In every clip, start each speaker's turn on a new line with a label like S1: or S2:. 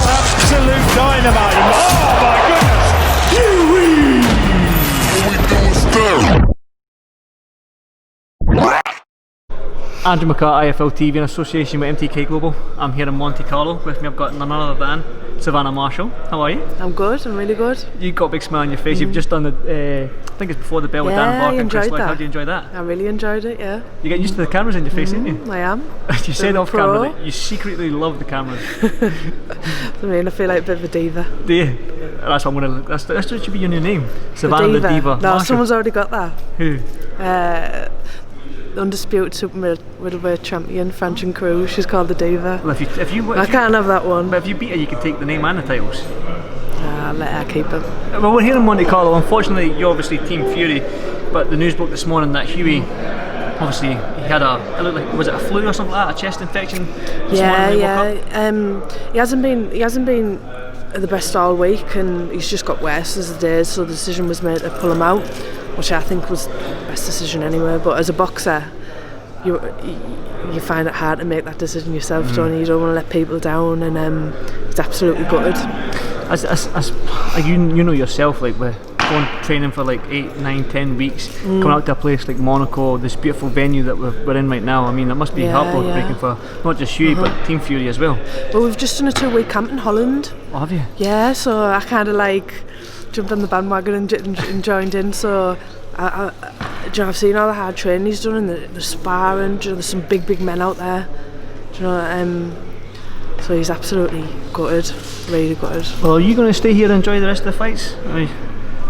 S1: Absolute dynamite. Oh my goodness. Huey. All we do is stare.
S2: Andrew McCART, IFL TV in association with MTK Global. I'm here in Monte Carlo. With me I've got none other than Savannah Marshall. How are you?
S3: I'm good, I'm really good.
S2: You've got a big smile on your face. You've just done the, I think it's before the bell with Dan Barker and Chris Lloyd. How did you enjoy that?
S3: I really enjoyed it, yeah.
S2: You get used to the cameras in your face, ain't you?
S3: I am.
S2: You said off camera that you secretly love the cameras.
S3: I mean, I feel like a bit of a diva.
S2: Do you? That's what I'm gonna. That should be your new name, Savannah the Diva.
S3: No, someone's already got that.
S2: Who?
S3: Undisputed super middleweight champion, Francine Cruz. She's called the Diva.
S2: Well,
S3: I can't have that one.
S2: But if you beat her, you can take the name and the titles.
S3: I'll let her keep it.
S2: Well, we're here in Monte Carlo. Unfortunately, you're obviously Team Fury, but the news broke this morning that Huey, obviously, he had it looked like, was it a flu or something like that, a chest infection?
S3: Yeah. He hasn't been the best all week, and he's just got worse as the days. So the decision was made to pull him out, which I think was the best decision anyway. But as a boxer, you find it hard to make that decision yourself, don't you? You don't want to let people down, and it's absolutely gutted. You know yourself, like we're going training for like 8, 9, 10 weeks, coming out to a place like Monaco, this beautiful venue that we're in right now. I mean, it must be heartbreaking for not just Huey but Team Fury as well. Well, we've just done a 2-week camp in Holland.
S2: Oh, have you?
S3: Yeah, so I kind of like jumped on the bandwagon and joined in. So I've seen all the hard training he's done and the sparring. There's some big men out there. So he's absolutely gutted, really gutted.
S2: Well, are you going to stay here and enjoy the rest of the fights? I mean,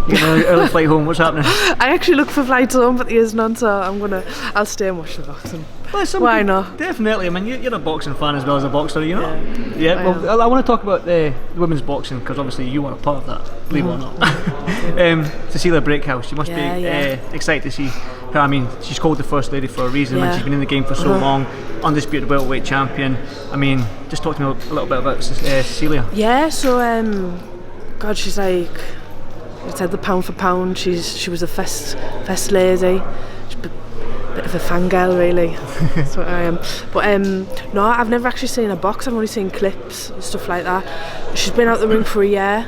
S2: you got an early flight home, what's happening?
S3: I actually look for flights home, but there is none, so I'll stay and watch the boxing.
S2: Well, why not? Definitely. I mean, you're a boxing fan as well as a boxer, you know? Yeah. Well, I want to talk about the women's boxing because obviously you are a part of that, believe it or not. Cecilia BRAEKHUS, you must be excited to see her. I mean, she's called the First Lady for a reason, and she's been in the game for so long, undisputed welterweight champion. I mean, just talk to me a little bit about Cecilia.
S3: Yeah, so, God, she's like, it's had the pound for pound. She was a first lady. She's a bit of a fangirl, really. That's what I am. But no, I've never actually seen her box. I've only seen clips and stuff like that. She's been out the ring for a year,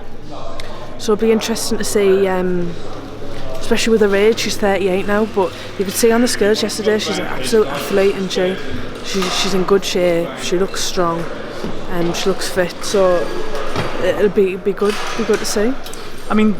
S3: so it'll be interesting to see. Especially with her age, she's 38 now. But you could see on the skills yesterday, she's an absolute athlete, and she's in good shape. She looks strong, and she looks fit. So it'll be good to see.
S2: I mean,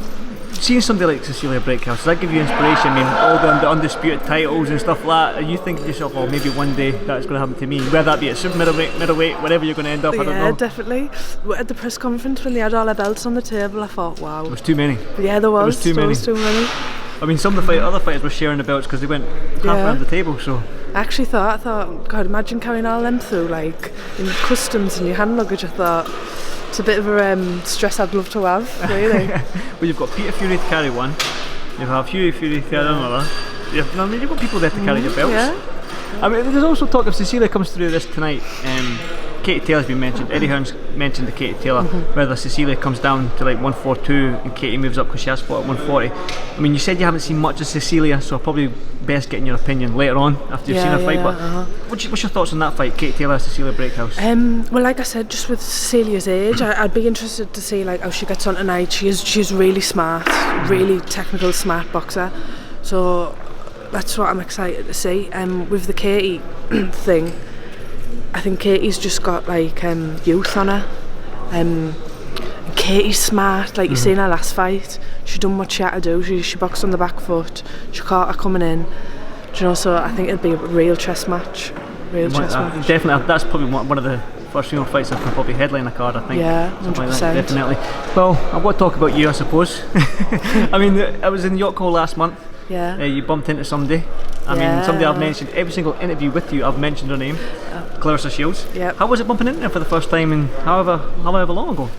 S2: seeing somebody like Cecilia BRAEKHUS, does that give you inspiration? I mean, all the undisputed titles and stuff like that, are you thinking to yourself, oh, maybe one day that's going to happen to me, whether that be at super middleweight, whatever you're going to end up, I don't know.
S3: Yeah, definitely. At the press conference when they had all their belts on the table, I thought, wow.
S2: There was too many.
S3: Yeah, there was.
S2: There was too many. I mean, some of the other fighters were sharing the belts because they went half around the table, so.
S3: I actually thought, God, imagine carrying all them through, like, in customs and your hand luggage. I thought, it's a bit of a stress I'd love to have, really.
S2: Well, you've got Peter Fury to carry one, you have Huey Fury to carry another. You've got people there to carry your belts.
S3: Yeah.
S2: I mean, there's also talk if Cecilia comes through this tonight. Katie Taylor's been mentioned. Eddie Hearn's mentioned the Katie Taylor. Whether Cecilia comes down to like 142 and Katie moves up because she has fought at 140. I mean, you said you haven't seen much of Cecilia, so probably best getting your opinion later on after you've seen her fight. But what's your thoughts on that fight, Katie Taylor, Cecilia BRAEKHUS?
S3: Well, like I said, just with Cecilia's age, I'd be interested to see like how she gets on tonight. She's really smart, really technical, smart boxer. So that's what I'm excited to see. With the Katie thing, I think Katie's just got like youth on her. Katie's smart, like you seen her last fight. She done what she had to do. She boxed on the back foot. She caught her coming in. So I think it'd be a real chess match.
S2: Definitely, that's probably one of the first female fights that can probably headline a card, I think.
S3: Yeah, 100%.
S2: Like that, definitely. Well, I've got to talk about you, I suppose. I mean, I was in York Hall last month.
S3: Yeah.
S2: You bumped into somebody. I mean, somebody I've mentioned, every single interview with you, I've mentioned her name. Claressa Shields.
S3: Yep.
S2: How was it bumping into her for the first time and however long ago?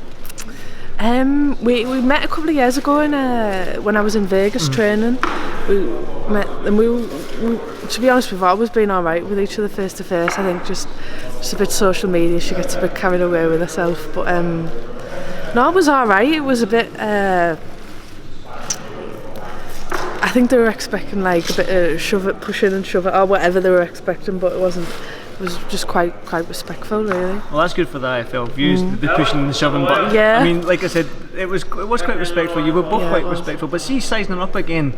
S3: We met a couple of years ago when I was in Vegas training. We met and we to be honest, we've always been alright with each other face to face. I think just a bit social media, she gets a bit carried away with herself. But no, it was alright. It was a bit I think they were expecting like a bit of push in and shove it or whatever they were expecting, but it wasn't was just quite respectful, really.
S2: Well, that's good for the IFL views, the pushing and the shoving. But
S3: Yeah.
S2: I mean, like I said, it was quite respectful. You were both
S3: Yeah,
S2: quite
S3: it was.
S2: respectful. But see, sizing it up again.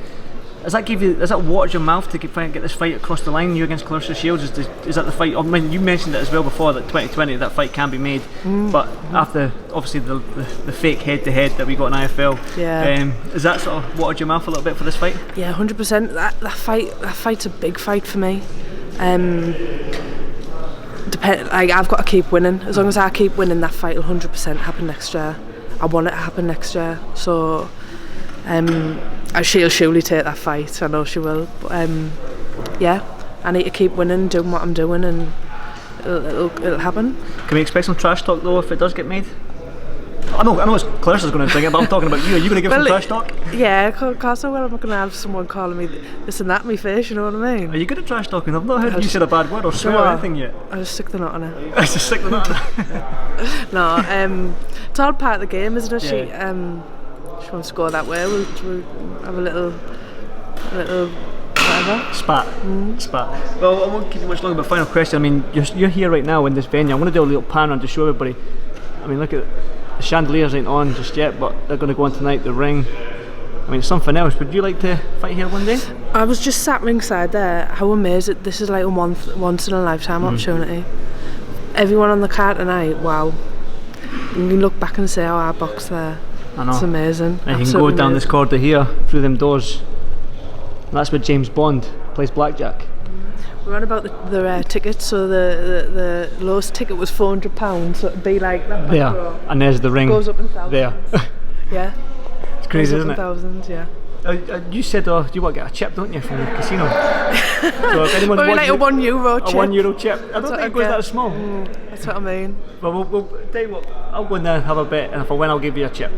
S2: Does that water your mouth to try and get this fight across the line? You against Claressa Shields, is that the fight? I mean, you mentioned it as well before that 2020 that fight can be made, but after obviously the fake head-to-head that we got in IFL, is that sort of watered your mouth a little bit for this fight?
S3: Yeah, 100%. That fight's a big fight for me. I've got to keep winning. As long as I keep winning, that fight will 100% happen next year. I want it to happen next year. So. She'll surely take that fight. I know she will. But, yeah, I need to keep winning, doing what I'm doing, and it'll happen.
S2: Can we expect some trash talk though if it does get made? I know it's Claressa's going to bring it, but I'm talking about you. Are you going to give some trash talk?
S3: Yeah, of course I will. I'm not going to have someone calling me this and that in my face. You know what I mean?
S2: Are you good at trash talking? I've not heard you said a bad word or swear or anything yet.
S3: I'll just stick the nut on it.
S2: Just stick the nut on it.
S3: No, it's all part of the game, isn't it?
S2: Yeah.
S3: She wants to go that way. We'll have a little whatever.
S2: Spat. Well, I won't keep you much longer, but final question. I mean, you're here right now in this venue. I'm going to do a little pan around to show everybody. I mean, look at the chandeliers ain't on just yet, but they're going to go on tonight. The ring. I mean, it's something else. Would you like to fight here one day? I
S3: was just sat ringside there. How amazing! This is like a once in a lifetime opportunity. Everyone on the card tonight. Wow. You can look back and say, "Oh, I boxed there."
S2: I know.
S3: It's amazing.
S2: And you can go down this corridor here through them doors. And that's where James Bond plays blackjack.
S3: We're on about the tickets. So the lowest ticket was £400. So it'd be like that.
S2: There, and there's the ring.
S3: Goes up in thousands.
S2: There.
S3: Yeah.
S2: It's crazy, isn't it?
S3: Thousands, yeah.
S2: You said, you want to get a chip, don't you, from the casino? So if anyone's
S3: like a €1 chip.
S2: A €1 chip. I don't think it goes that small.
S3: That's what I mean.
S2: Well, we'll tell you what. I'll go in there and have a bet, and if I win, I'll give you a chip.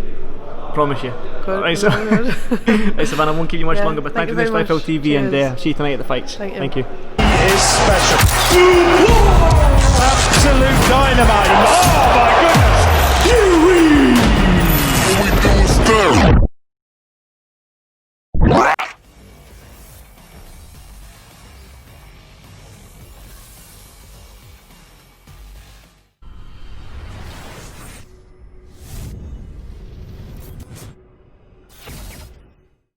S2: Promise you.
S3: Good.
S2: Right, so right, Savannah, I won't keep you much longer, but thank you for this IFL TV.
S3: Cheers.
S2: And see you tonight at the fights.
S3: Thank you.
S1: It is special. Absolute dynamite. Oh my goodness. Huey! All we do is stare.